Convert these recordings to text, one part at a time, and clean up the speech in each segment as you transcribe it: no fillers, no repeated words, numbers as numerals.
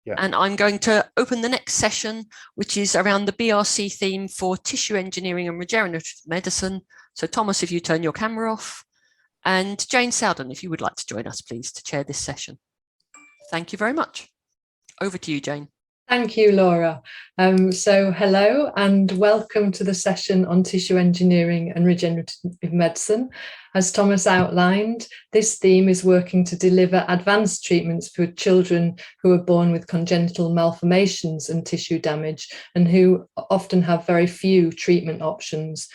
Yeah. And I'm going to open the next session, which is around the BRC theme for tissue engineering and regenerative medicine. So Thomas, if you turn your camera off, and Jane Sowden, if you would like to join us, please, to chair this session. Thank you very much. Over to you, Jane. Thank you, Laura. So hello and welcome to the session on tissue engineering and regenerative medicine. As Thomas outlined, this theme is working to deliver advanced treatments for children who are born with congenital malformations and tissue damage and who often have very few treatment options.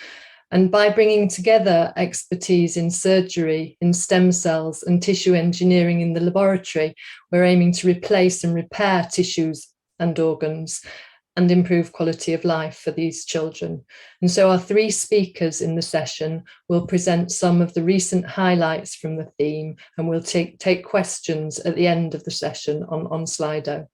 And by bringing together expertise in surgery, in stem cells and tissue engineering in the laboratory, we're aiming to replace and repair tissues and organs and improve quality of life for these children. And so our three speakers in the session will present some of the recent highlights from the theme, and we'll take questions at the end of the session on Slido.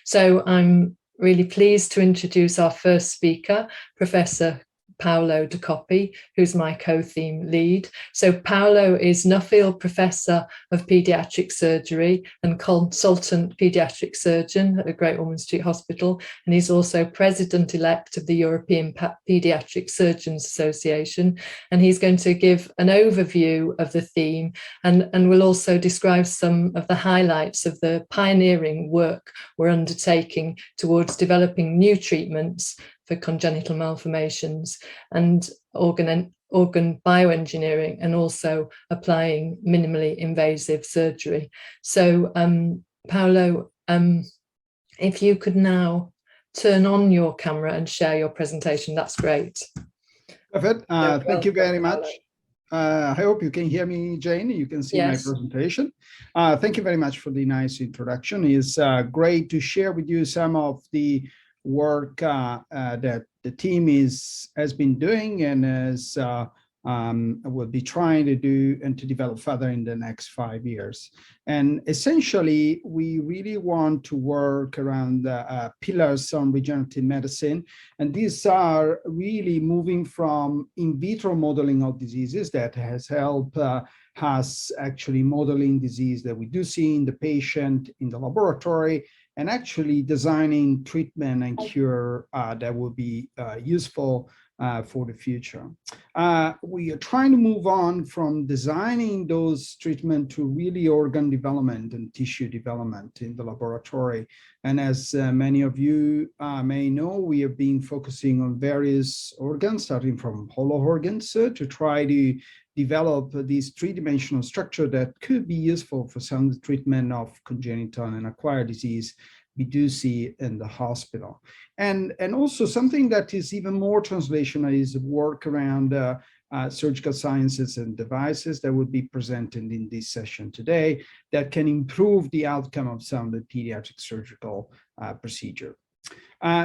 So I'm really pleased to introduce our first speaker, Professor Paolo De Coppi, who's my co-theme lead. So Paolo is Nuffield Professor of Paediatric Surgery and Consultant Paediatric Surgeon at the Great Ormond Street Hospital, and he's also President-elect of the European Paediatric Surgeons Association, and he's going to give an overview of the theme and will also describe some of the highlights of the pioneering work we're undertaking towards developing new treatments for congenital malformations and organ bioengineering, and also applying minimally invasive surgery. So Paolo, if you could now turn on your camera and share your presentation, that's great. Perfect. Thank you very much. I hope you can hear me, Jane. You can see yes. My presentation. Thank you very much for the nice introduction. It's great to share with you some of the work that the team has been doing and will be trying to do and to develop further in the next 5 years. And essentially, we really want to work around the pillars on regenerative medicine. And these are really moving from in vitro modeling of diseases that has helped us actually modeling disease that we do see in the patient in the laboratory, and actually designing treatment and cure that will be useful for the future. We are trying to move on from designing those treatments to really organ development and tissue development in the laboratory. And as many of you may know, we have been focusing on various organs, starting from hollow organs, to try to develop this three-dimensional structure that could be useful for some treatment of congenital and acquired disease we do see in the hospital. And also something that is even more translational is work around surgical sciences and devices that would be presented in this session today that can improve the outcome of some of the pediatric surgical procedure.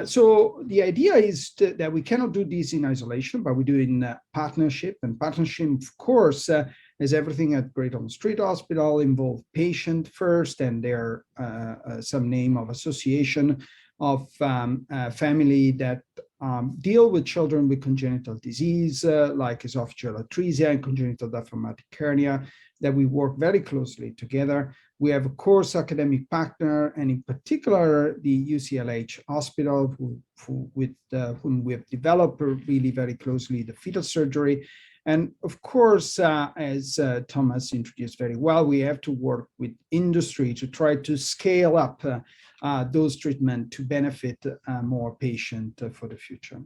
So the idea is that we cannot do this in isolation, but we do in partnership. And partnership, of course, as everything at Great Ormond Street Hospital, involve patient first, and there some name of association of family that deal with children with congenital disease like esophageal atresia and congenital diaphragmatic hernia, that we work very closely together. We have, of course, academic partner, and in particular, the UCLH Hospital, with whom we have developed really very closely the fetal surgery. And of course, as Thomas introduced very well, we have to work with industry to try to scale up those treatments to benefit more patients for the future.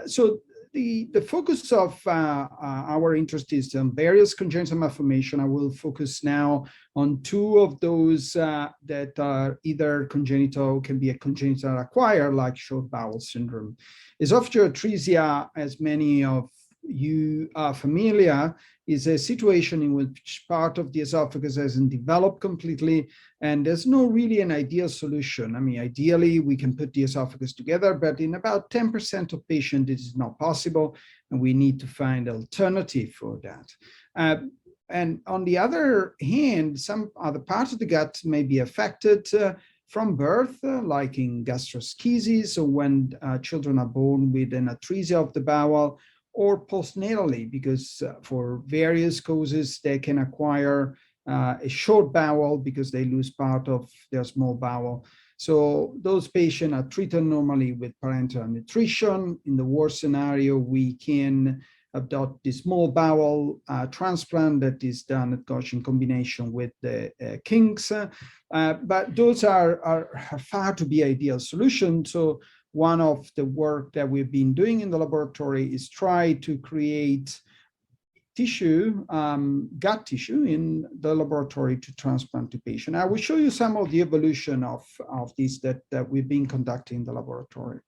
So the focus of our interest is on various congenital malformations. I will focus now on two of those that are either congenital, can be a congenital acquired, like short bowel syndrome. Esophageal atresia, as many of you are familiar, is a situation in which part of the esophagus hasn't developed completely, and there's no really an ideal solution. I mean, ideally, we can put the esophagus together, but in about 10% of patients, this is not possible, and we need to find an alternative for that. And on the other hand, some other parts of the gut may be affected from birth, like in gastroschisis, or when children are born with an atresia of the bowel, or postnatally, because for various causes they can acquire a short bowel because they lose part of their small bowel. So those patients are treated normally with parenteral nutrition. In the worst scenario, we can adopt the small bowel transplant that is done, of course, in combination with the kinks. But those are far to be ideal solution. So one of the work that we've been doing in the laboratory is try to create tissue, gut tissue in the laboratory to transplant to patient. I will show you some of the evolution of this that we've been conducting in the laboratory.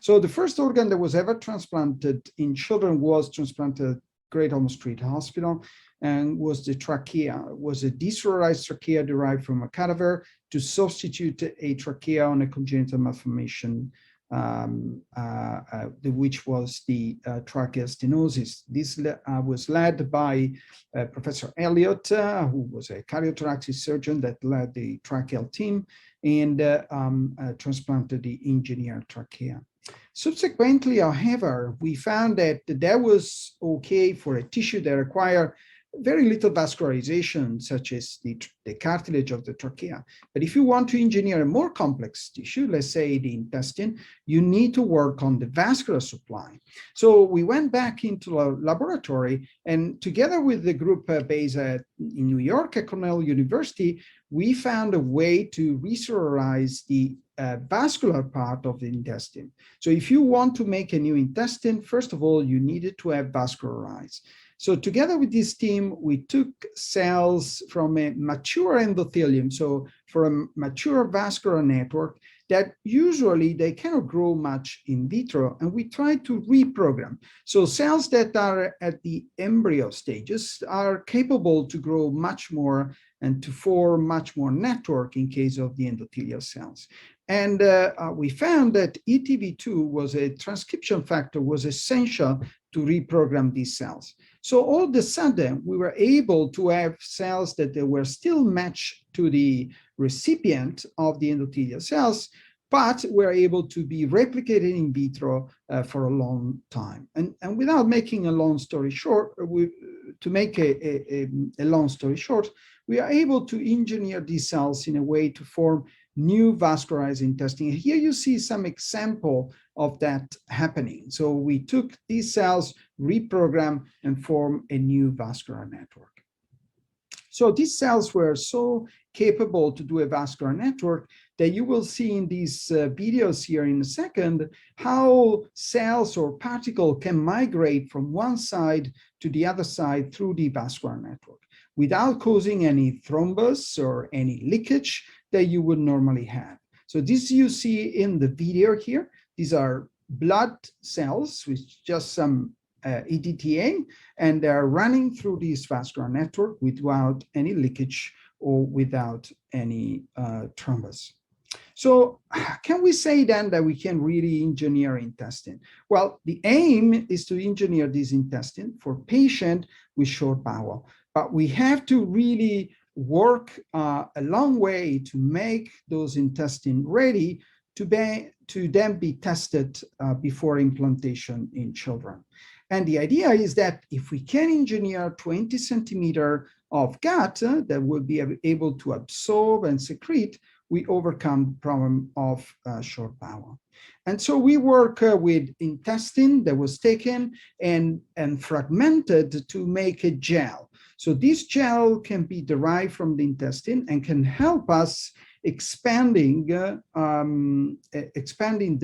So the first organ that was ever transplanted in children was transplanted at Great Ormond Street Hospital, and was the trachea. It was a deserialized trachea derived from a cadaver to substitute a trachea on a congenital malformation, which was the trachea stenosis. This was led by Professor Elliott, who was a cardiothoracic surgeon that led the tracheal team, and transplanted the engineered trachea. Subsequently, however, we found that that was okay for a tissue that required very little vascularization, such as the cartilage of the trachea. But if you want to engineer a more complex tissue, let's say the intestine, you need to work on the vascular supply. So we went back into the laboratory, and together with the group based in New York at Cornell University, we found a way to recellularize the vascular part of the intestine. So if you want to make a new intestine, first of all, you needed to have vascularized. So together with this team, we took cells from a mature endothelium, so from a mature vascular network that usually they cannot grow much in vitro, and we tried to reprogram. So cells that are at the embryo stages are capable to grow much more and to form much more network in case of the endothelial cells. And we found that ETV2 was a transcription factor, was essential to reprogram these cells. So all of a sudden, we were able to have cells that they were still matched to the recipient of the endothelial cells, but were able to be replicated in vitro for a long time. And without making a long story short, to make a long story short, we are able to engineer these cells in a way to form new vascularized intestine. Here you see some example of that happening. So we took these cells, reprogrammed, and formed a new vascular network. So these cells were so capable to do a vascular network that you will see in these videos here in a second how cells or particles can migrate from one side to the other side through the vascular network without causing any thrombus or any leakage that you would normally have. So this you see in the video here. These are blood cells with just some EDTA, and they're running through this vascular network without any leakage or without any thrombus. So can we say then that we can really engineer intestine? Well, the aim is to engineer this intestine for patient with short bowel, but we have to really work a long way to make those intestines ready to then be tested before implantation in children. And the idea is that if we can engineer 20 centimeters of gut that will be able to absorb and secrete, we overcome the problem of short bowel. And so we work with intestine that was taken and fragmented to make a gel. So this gel can be derived from the intestine and can help us expanding the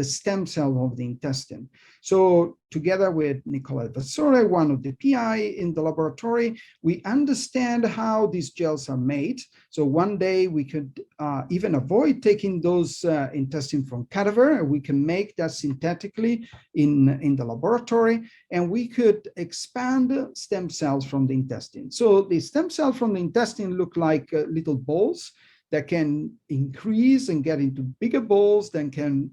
stem cell of the intestine. So together with Nicola Vassore, one of the PI in the laboratory, we understand how these gels are made. So one day we could even avoid taking those intestine from cadaver. We can make that synthetically in the laboratory, and we could expand stem cells from the intestine. So the stem cells from the intestine look like little balls that can increase and get into bigger balls, then can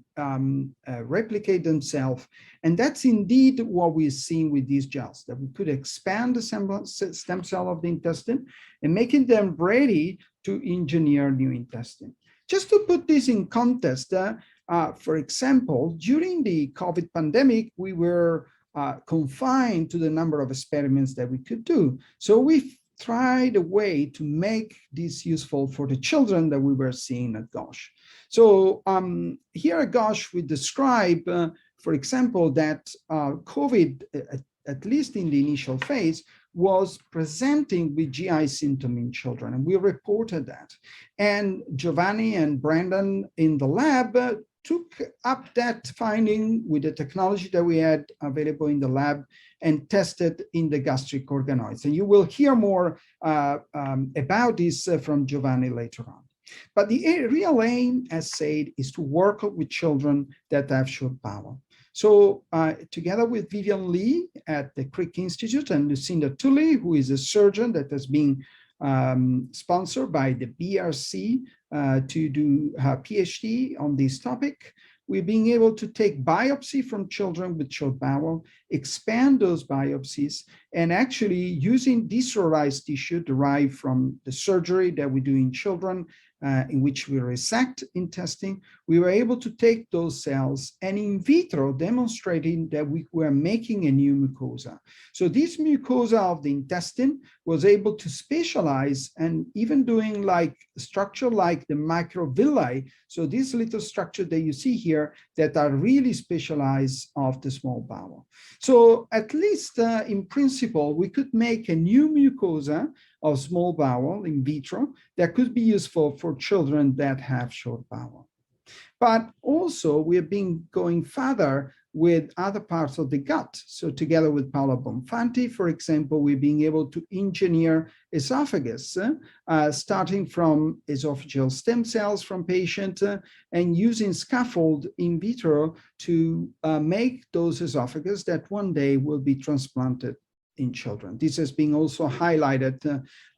replicate themselves. And that's indeed what we're seeing with these gels, that we could expand the stem cell of the intestine and making them ready to engineer new intestine. Just to put this in context, for example, during the COVID pandemic, we were confined to the number of experiments that we could do. So we tried a way to make this useful for the children that we were seeing at GOSH. So here at GOSH, we describe, for example, that COVID, at least in the initial phase, was presenting with GI symptom in children, and we reported that. And Giovanni and Brandon in the lab took up that finding with the technology that we had available in the lab and tested in the gastric organoids. And you will hear more about this from Giovanni later on. But the real aim, as said, is to work with children that have short bowel. So together with Vivian Lee at the Crick Institute and Lucinda Tully, who is a surgeon that has been sponsored by the BRC to do her PhD on this topic, we're being able to take biopsy from children with short bowel, expand those biopsies, and actually using deserialized tissue derived from the surgery that we do in children, in which we resect intestine, we were able to take those cells and in vitro demonstrating that we were making a new mucosa. So this mucosa of the intestine was able to specialize and even doing like structure like the microvilli. So this little structure that you see here that are really specialized of the small bowel. So at least in principle, we could make a new mucosa of small bowel in vitro that could be useful for children that have short bowel. But also we have been going further with other parts of the gut. So together with Paola Bonfanti, for example, we're being able to engineer esophagus, starting from esophageal stem cells from patient and using scaffold in vitro to make those esophagus that one day will be transplanted in children. This has been also highlighted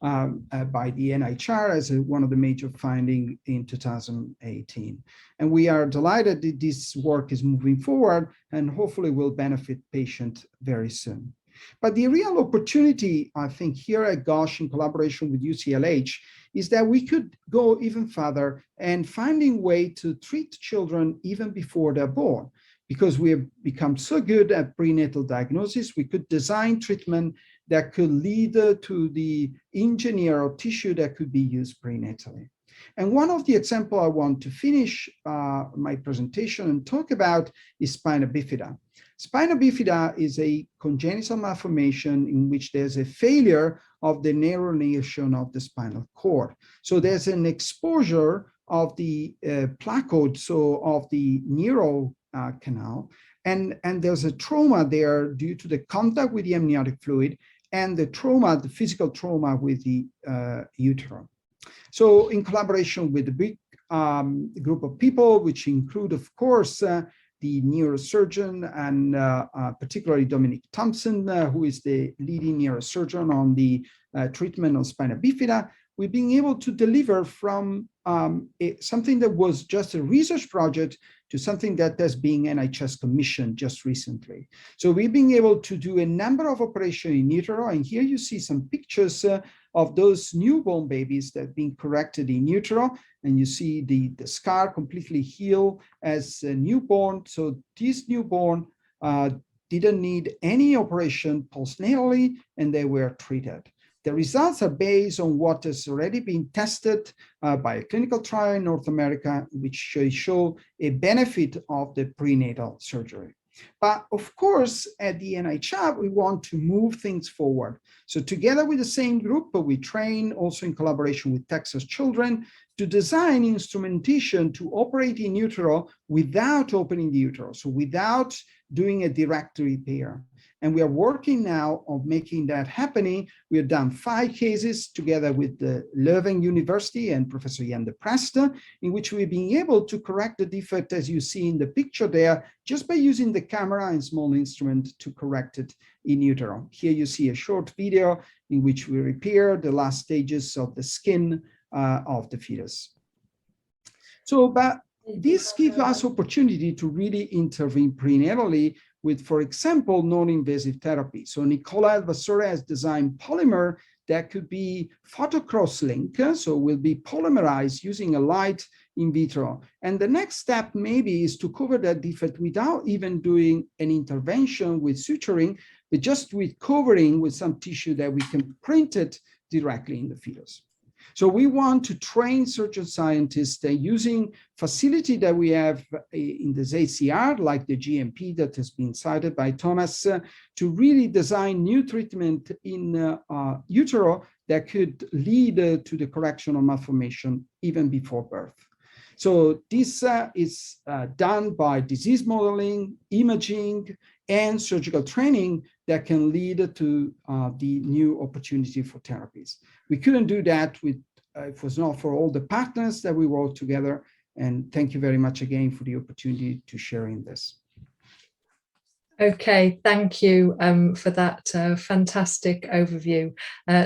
by the NIHR as one of the major findings in 2018. And we are delighted that this work is moving forward and hopefully will benefit patients very soon. But the real opportunity, I think, here at GOSH in collaboration with UCLH is that we could go even further and finding a way to treat children even before they're born. Because we have become so good at prenatal diagnosis, we could design treatment that could lead to the engineer of tissue that could be used prenatally. And one of the examples I want to finish my presentation and talk about is spina bifida. Spina bifida is a congenital malformation in which there's a failure of the neurulation of the spinal cord. So there's an exposure of the placode, so of the neural canal, and there's a trauma there due to the contact with the amniotic fluid and the trauma, the physical trauma with the utero. So in collaboration with a big group of people, which include, of course, the neurosurgeon and particularly Dominic Thompson, who is the leading neurosurgeon on the treatment of spina bifida, we've been able to deliver from something that was just a research project to something that has been NHS commissioned just recently. So we've been able to do a number of operations in utero, and here you see some pictures of those newborn babies that have been corrected in utero, and you see the scar completely healed as a newborn. So these newborn didn't need any operation postnatally, and they were treated. The results are based on what has already been tested by a clinical trial in North America, which show a benefit of the prenatal surgery. But of course, at the NIHR, we want to move things forward. So together with the same group, we train also in collaboration with Texas Children to design instrumentation to operate in utero without opening the uterus, so without doing a direct repair. And we are working now on making that happening. We have done 5 cases together with the Leuven University and Professor Jan de Presta, in which we've been able to correct the defect, as you see in the picture there, just by using the camera and small instrument to correct it in utero. Here you see a short video in which we repair the last stages of the skin of the fetus. So, but this gives us opportunity to really intervene prenatally with, for example, non-invasive therapy. So Nicola Alvasore has designed polymer that could be photocross-link, so will be polymerized using a light in vitro. And the next step maybe is to cover that defect without even doing an intervention with suturing, but just with covering with some tissue that we can print it directly in the fetus. So we want to train surgeon scientists using facility that we have in this ACR, like the GMP that has been cited by Thomas, to really design new treatment in utero that could lead to the correction of malformation even before birth. So this is done by disease modeling, imaging, and surgical training that can lead to the new opportunity for therapies. We couldn't do that with if it was not for all the partners that we work together. And thank you very much again for the opportunity to share in this. Okay, thank you for that fantastic overview.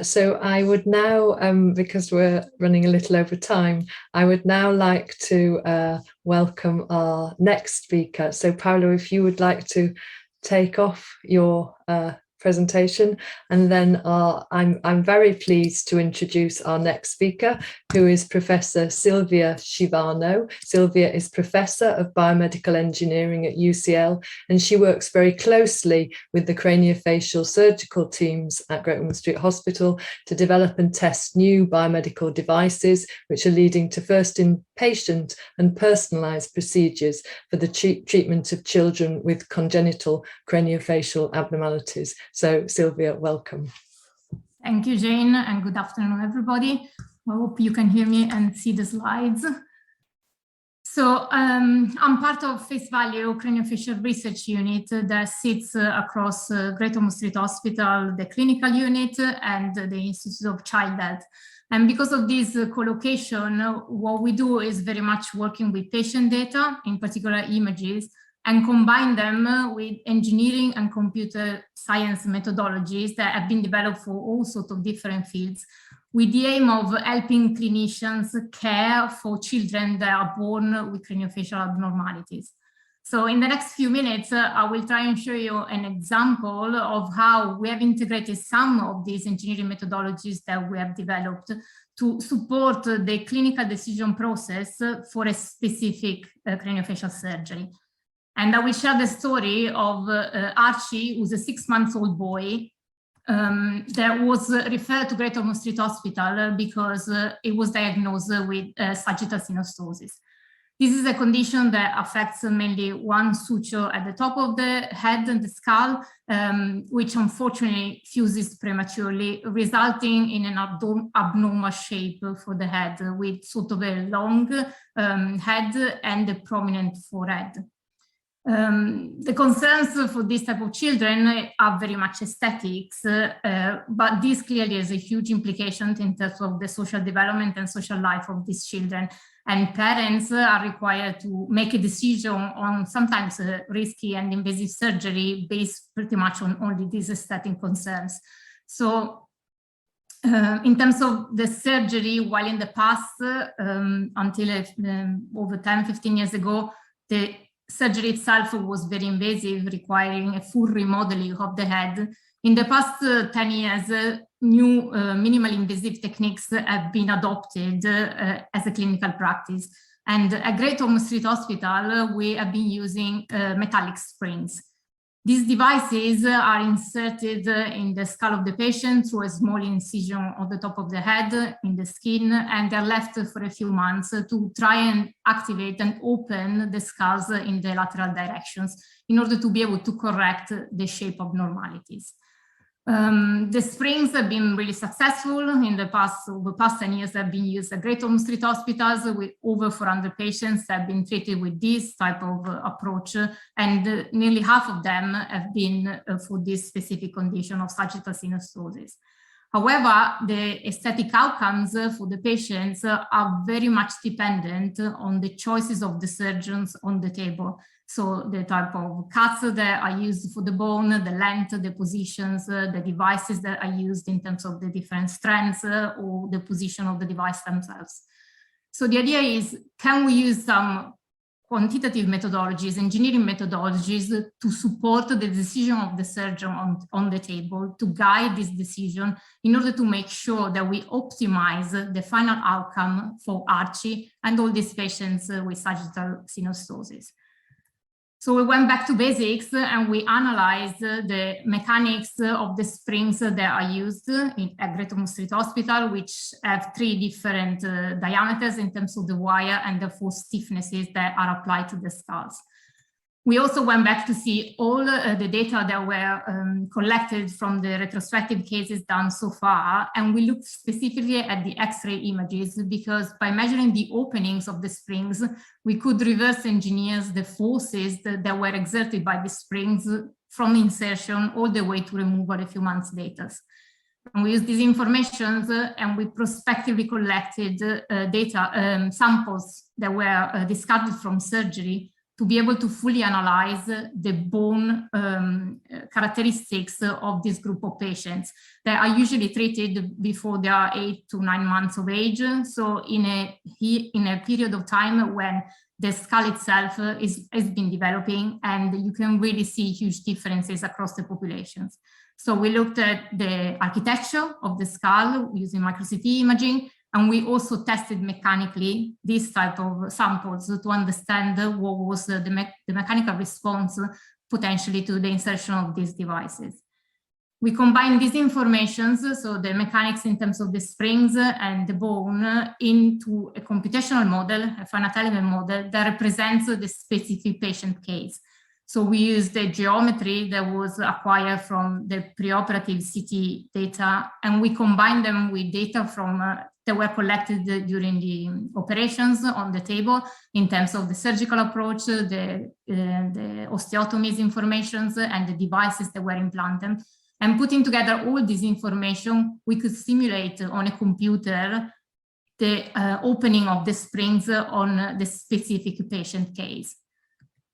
So I would now, because we're running a little over time, I would now like to welcome our next speaker. So Paolo, if you would like to take off your presentation, and then I'm very pleased to introduce our next speaker, who is Professor Silvia Schivano. Silvia is Professor of Biomedical Engineering at UCL, and she works very closely with the craniofacial surgical teams at Great Ormond Street Hospital to develop and test new biomedical devices, which are leading to first-in-patient and personalised procedures for the treatment of children with congenital craniofacial abnormalities. So Silvia, welcome. Thank you, Jane, and good afternoon, everybody. I hope you can hear me and see the slides. So I'm part of Face Value Craniofacial Research Unit that sits across Great Ormond Street Hospital, the clinical unit, and the Institute of Child Health. And because of this co-location, what we do is very much working with patient data, in particular images, and combine them with engineering and computer science methodologies that have been developed for all sorts of different fields, with the aim of helping clinicians care for children that are born with craniofacial abnormalities. So in the next few minutes, I will try and show you an example of how we have integrated some of these engineering methodologies that we have developed to support the clinical decision process for a specific craniofacial surgery. And I will share the story of Archie, who's a 6-month-old boy that was referred to Great Ormond Street Hospital because it was diagnosed with sagittal synostosis. This is a condition that affects mainly one suture at the top of the head and the skull, which unfortunately fuses prematurely, resulting in an abnormal shape for the head with sort of a long head and a prominent forehead. The concerns for this type of children are very much aesthetics, but this clearly has a huge implication in terms of the social development and social life of these children. And parents are required to make a decision on sometimes risky and invasive surgery based pretty much on only these aesthetic concerns. So in terms of the surgery, while in the past, until over 10-15 years ago, the surgery itself was very invasive, requiring a full remodeling of the head. In the past 10 years, new minimal invasive techniques have been adopted as a clinical practice. And at Great Ormond Street Hospital, we have been using metallic springs. These devices are inserted in the skull of the patient through a small incision on the top of the head in the skin, and they're left for a few months to try and activate and open the skulls in the lateral directions in order to be able to correct the shape abnormalities. The springs have been really successful in the past. Over the past 10 years, have been used at Great Ormond Street Hospitals with over 400 patients that have been treated with this type of approach, and nearly half of them have been for this specific condition of sagittal synostosis. However, the aesthetic outcomes for the patients are very much dependent on the choices of the surgeons on the table. So the type of cuts that are used for the bone, the length, the positions, the devices that are used in terms of the different strands or the position of the device themselves. So the idea is, can we use some quantitative methodologies, engineering methodologies to support the decision of the surgeon on the table, to guide this decision in order to make sure that we optimize the final outcome for Archie and all these patients with sagittal synostosis. So we went back to basics and we analyzed the mechanics of the springs that are used at Greater Ormond Street Hospital, which have 3 different diameters in terms of the wire and the 4 stiffnesses that are applied to the skulls. We also went back to see all the data that were collected from the retrospective cases done so far, and we looked specifically at the X-ray images because by measuring the openings of the springs, we could reverse engineer the forces that were exerted by the springs from insertion all the way to removal a few months later. And we used these informations and we prospectively collected samples that were discarded from surgery to be able to fully analyze the bone characteristics of this group of patients that are usually treated before they are 8 to 9 months of age. So in a period of time when the skull itself has been developing, and you can really see huge differences across the populations. So we looked at the architecture of the skull using micro-CT imaging, and we also tested mechanically this type of samples to understand what was the mechanical response potentially to the insertion of these devices. We combined these informations, so the mechanics in terms of the springs and the bone, into a computational model, a finite element model that represents the specific patient case. So we used the geometry that was acquired from the preoperative CT data, and we combined them with data from that were collected during the operations on the table in terms of the surgical approach, the osteotomies informations, and the devices that were implanted. And putting together all this information, we could simulate on a computer the opening of the springs on the specific patient case.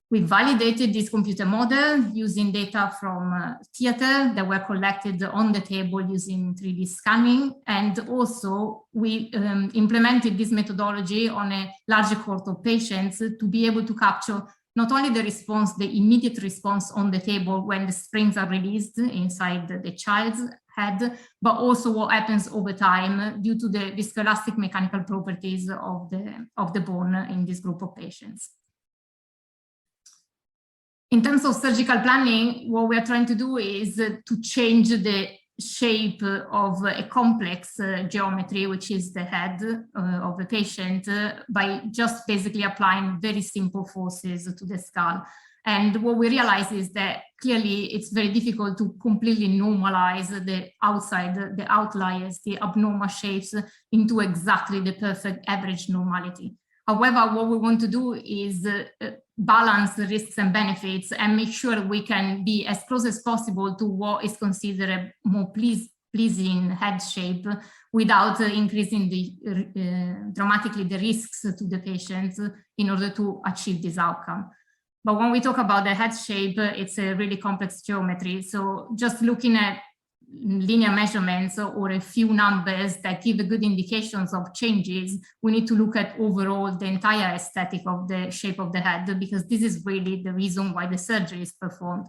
We validated this computer model using data from theater that were collected on the table using 3D scanning. And also we implemented this methodology on a larger cohort of patients to be able to capture not only the response, the immediate response on the table when the springs are released inside the child's head, but also what happens over time due to the viscoelastic mechanical properties of the bone in this group of patients. In terms of surgical planning, what we are trying to do is to change the shape of a complex geometry, which is the head of the patient, by just basically applying very simple forces to the skull. And what we realize is that clearly it's very difficult to completely normalize the outside, the outliers, the abnormal shapes into exactly the perfect average normality. However, what we want to do is balance the risks and benefits and make sure we can be as close as possible to what is considered a more pleasing head shape without increasing dramatically the risks to the patients in order to achieve this outcome. But when we talk about the head shape, it's a really complex geometry. So just looking at linear measurements or a few numbers that give a good indications of changes, we need to look at overall the entire aesthetic of the shape of the head, because this is really the reason why the surgery is performed.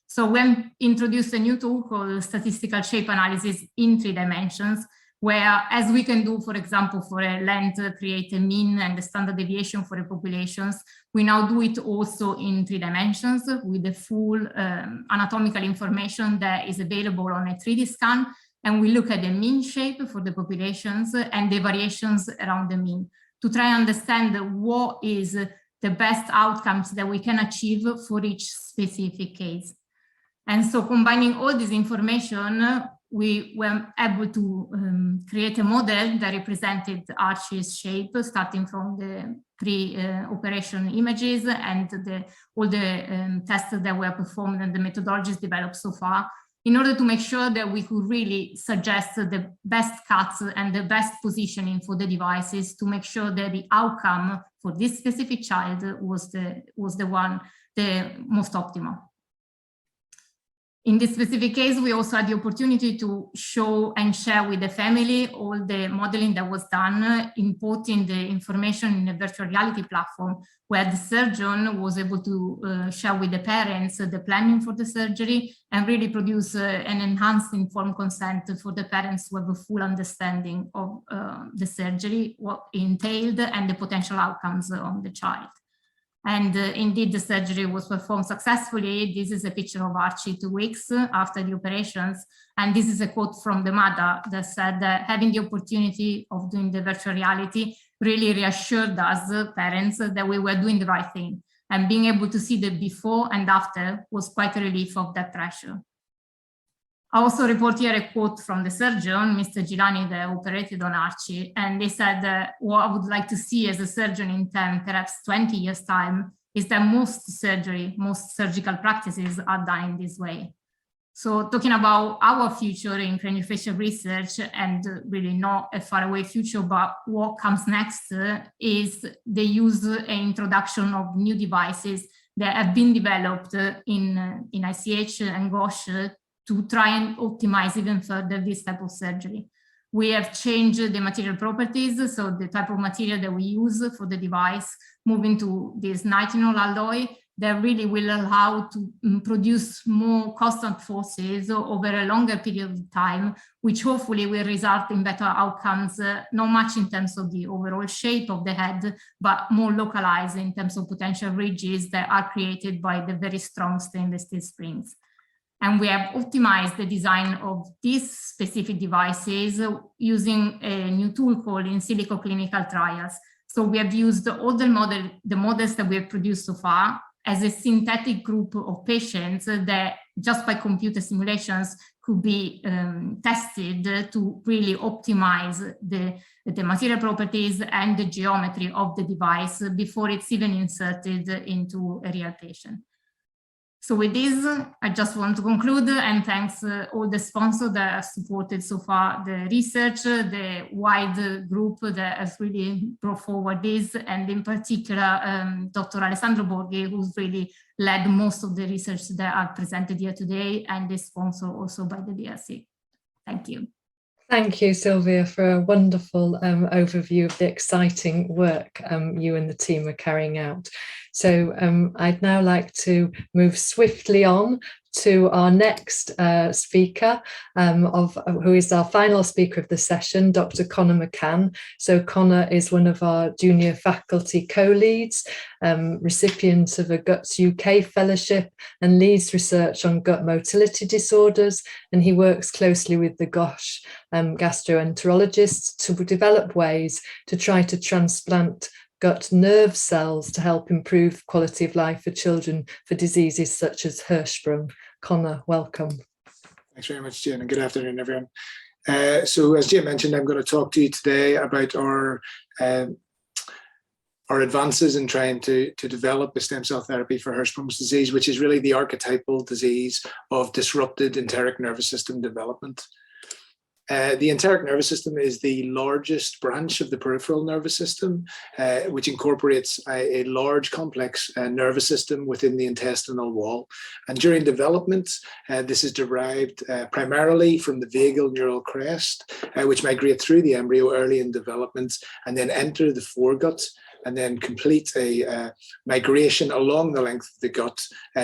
So we introduced a new tool called statistical shape analysis in 3 dimensions, where, as we can do, for example, for a length, create a mean and the standard deviation for the populations, we now do it also in 3 dimensions with the full anatomical information that is available on a 3D scan. And we look at the mean shape for the populations and the variations around the mean to try and understand what is the best outcomes that we can achieve for each specific case. And so combining all this information, we were able to create a model that represented Archie's shape, starting from the pre-operation images and all the tests that were performed and the methodologies developed so far, in order to make sure that we could really suggest the best cuts and the best positioning for the devices to make sure that the outcome for this specific child was the most optimal. In this specific case, we also had the opportunity to show and share with the family all the modeling that was done, importing the information in a virtual reality platform, where the surgeon was able to share with the parents the planning for the surgery and really produce an enhanced informed consent for the parents to have a full understanding of the surgery, what it entailed, and the potential outcomes on the child. And indeed, the surgery was performed successfully. This is a picture of Archie 2 weeks after the operations. And this is a quote from the mother that said that having the opportunity of doing the virtual reality really reassured us, parents, that we were doing the right thing. And being able to see the before and after was quite a relief of that pressure. I also report here a quote from the surgeon, Mr. Gilani, that operated on Archie, and they said what I would like to see as a surgeon in 10, perhaps 20 years' time, is that most surgical practices are done in this way. So talking about our future in craniofacial research, and really not a faraway future, but what comes next is the use and introduction of new devices that have been developed in ICH and GOSH to try and optimize even further this type of surgery. We have changed the material properties, so the type of material that we use for the device, moving to this nitinol alloy that really will allow to produce more constant forces over a longer period of time, which hopefully will result in better outcomes, not much in terms of the overall shape of the head, but more localized in terms of potential ridges that are created by the very strong stainless steel springs. And we have optimized the design of these specific devices using a new tool called in silico clinical trials. So we have used all the models that we have produced so far as a synthetic group of patients that just by computer simulations could be tested to really optimize the material properties and the geometry of the device before it's even inserted into a real patient. So with this, I just want to conclude and thanks all the sponsors that have supported so far the research, the wide group that has really brought forward this, and in particular, Dr. Alessandro Borghi, who's really led most of the research that are presented here today, and is sponsored also by the BRC. Thank you. Thank you, Sylvia, for a wonderful overview of the exciting work you and the team are carrying out. So I'd now like to move swiftly on to our next speaker, who is our final speaker of the session, Dr. Conor McCann. So Conor is one of our junior faculty co-leads, recipient of a Guts UK fellowship, and leads research on gut motility disorders. And he works closely with the GOSH gastroenterologists to develop ways to try to transplant gut nerve cells to help improve quality of life for children for diseases such as Hirschsprung. Conor, welcome. Thanks very much, Jane, and good afternoon, everyone. So as Jane mentioned, I'm going to talk to you today about our advances in trying to develop a stem cell therapy for Hirschsprung's disease, which is really the archetypal disease of disrupted enteric nervous system development. The enteric nervous system is the largest branch of the peripheral nervous system, which incorporates a large complex nervous system within the intestinal wall. And during development, this is derived primarily from the vagal neural crest, which migrate through the embryo early in development and then enter the foregut, and then complete a migration along the length of the gut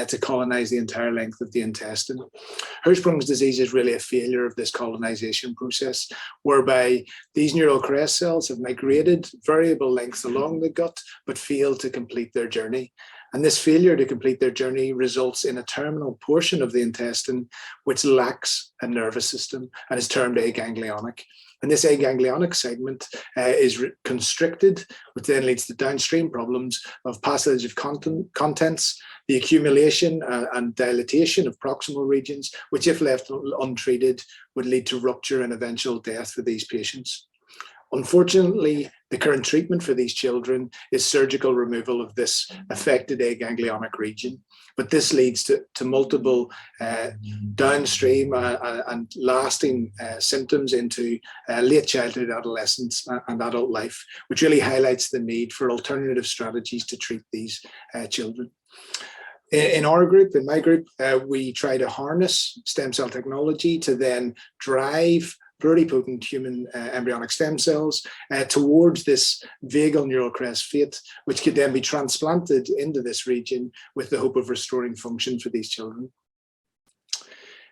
to colonize the entire length of the intestine. Hirschsprung's disease is really a failure of this colonization process, whereby these neural crest cells have migrated variable lengths along the gut, but failed to complete their journey. And this failure to complete their journey results in a terminal portion of the intestine which lacks a nervous system and is termed aganglionic. And this aganglionic segment is constricted, which then leads to downstream problems of passage of contents, the accumulation and dilatation of proximal regions, which if left untreated would lead to rupture and eventual death for these patients. Unfortunately, the current treatment for these children is surgical removal of this affected aganglionic region, but this leads to multiple downstream and lasting symptoms into late childhood, adolescence, and adult life, which really highlights the need for alternative strategies to treat these children. In our group, in my group, we try to harness stem cell technology to then drive pluripotent human embryonic stem cells towards this vagal neural crest fate, which could then be transplanted into this region with the hope of restoring function for these children.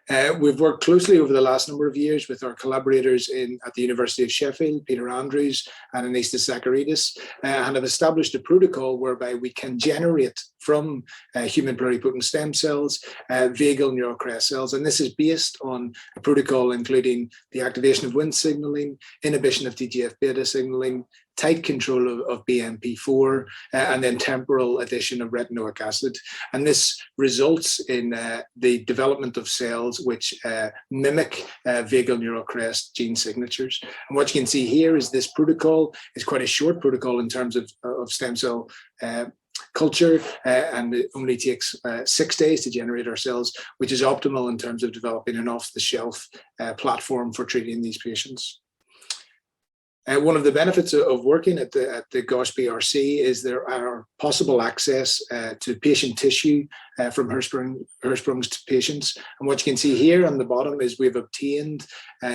We've worked closely over the last number of years with our collaborators at the University of Sheffield, Peter Andrews and Anistis Zacharidis, and have established a protocol whereby we can generate from human pluripotent stem cells vagal neural crest cells. And this is based on a protocol including the activation of Wnt signaling, inhibition of TGF-beta signaling, tight control of BMP4, and then temporal addition of retinoic acid. And this results in the development of cells which mimic vagal neural crest gene signatures. And what you can see here is this protocol is quite a short protocol in terms of stem cell culture, and it only takes 6 days to generate our cells, which is optimal in terms of developing an off-the-shelf platform for treating these patients. One of the benefits of working at the GOSH BRC is there are possible access to patient tissue from Hirschsprung's to patients. And what you can see here on the bottom is we've obtained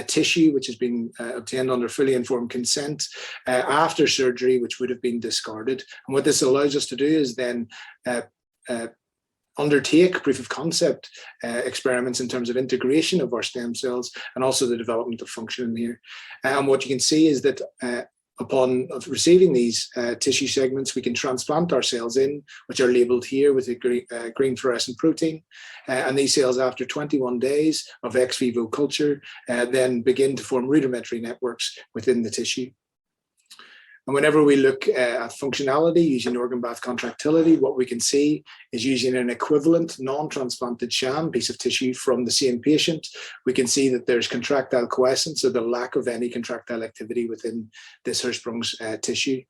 tissue which has been obtained under fully informed consent after surgery, which would have been discarded. And what this allows us to do is then undertake proof of concept experiments in terms of integration of our stem cells and also the development of function in here. And what you can see is that upon receiving these tissue segments, we can transplant our cells in, which are labeled here with a green fluorescent protein. And these cells, after 21 days of ex vivo culture, then begin to form rudimentary networks within the tissue. And whenever we look at functionality using organ bath contractility, what we can see is using an equivalent non-transplanted sham piece of tissue from the same patient, we can see that there's contractile quiescence, or the lack of any contractile activity within this Hirschsprung's tissue.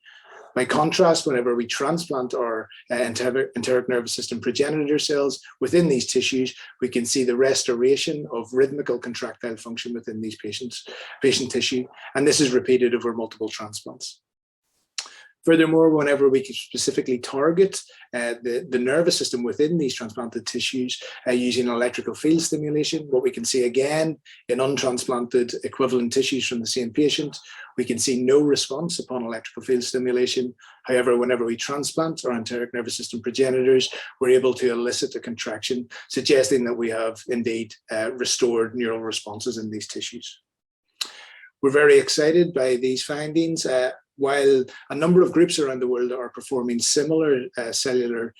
By contrast, whenever we transplant our enteric nervous system progenitor cells within these tissues, we can see the restoration of rhythmical contractile function within these patient tissue. And this is repeated over multiple transplants. Furthermore, whenever we can specifically target the nervous system within these transplanted tissues using electrical field stimulation, what we can see again in untransplanted equivalent tissues from the same patient, we can see no response upon electrical field stimulation. However, whenever we transplant our enteric nervous system progenitors, we're able to elicit a contraction, suggesting that we have indeed restored neural responses in these tissues. We're very excited by these findings. While a number of groups around the world are performing similar cellular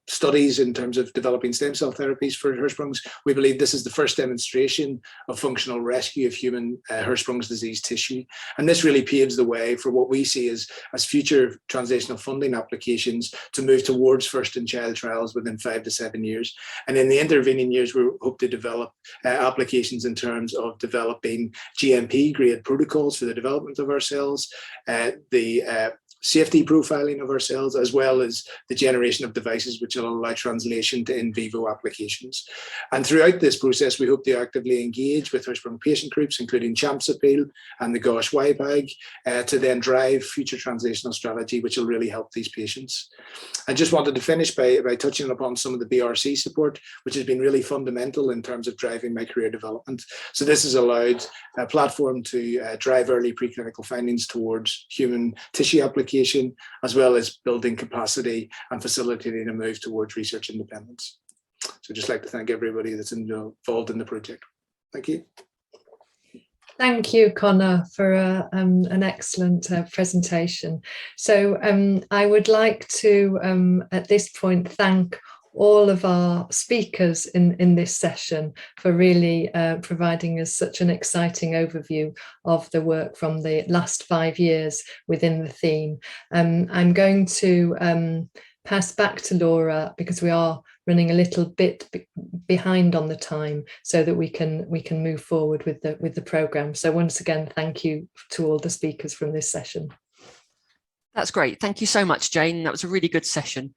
studies in terms of developing stem cell therapies for Hirschsprung's, we believe this is the first demonstration of functional rescue of human Hirschsprung's disease tissue. And this really paves the way for what we see as future translational funding applications to move towards first-in-child trials within 5 to 7 years. And in the intervening years, we hope to develop applications in terms of developing GMP-grade protocols for the development of our cells, the safety profiling of our cells, as well as the generation of devices which will allow translation to in vivo applications. And throughout this process, we hope to actively engage with Hirschsprung patient groups, including CHAMPS Appeal and the GOSH YPAG, to then drive future translational strategy, which will really help these patients. I just wanted to finish by touching upon some of the BRC support, which has been really fundamental in terms of driving my career development. So this has allowed a platform to drive early preclinical findings towards human tissue application, as well as building capacity and facilitating a move towards research independence. So I'd just like to thank everybody that's involved in the project. Thank you. Thank you, Connor, for an excellent presentation. So I would like to, at this point, thank all of our speakers in this session for really providing us such an exciting overview of the work from the last 5 years within the theme. I'm going to pass back to Laura because we are running a little bit behind on the time, so that we can move forward with the program. So once again, thank you to all the speakers from this session. That's great. Thank you so much, Jane. That was a really good session.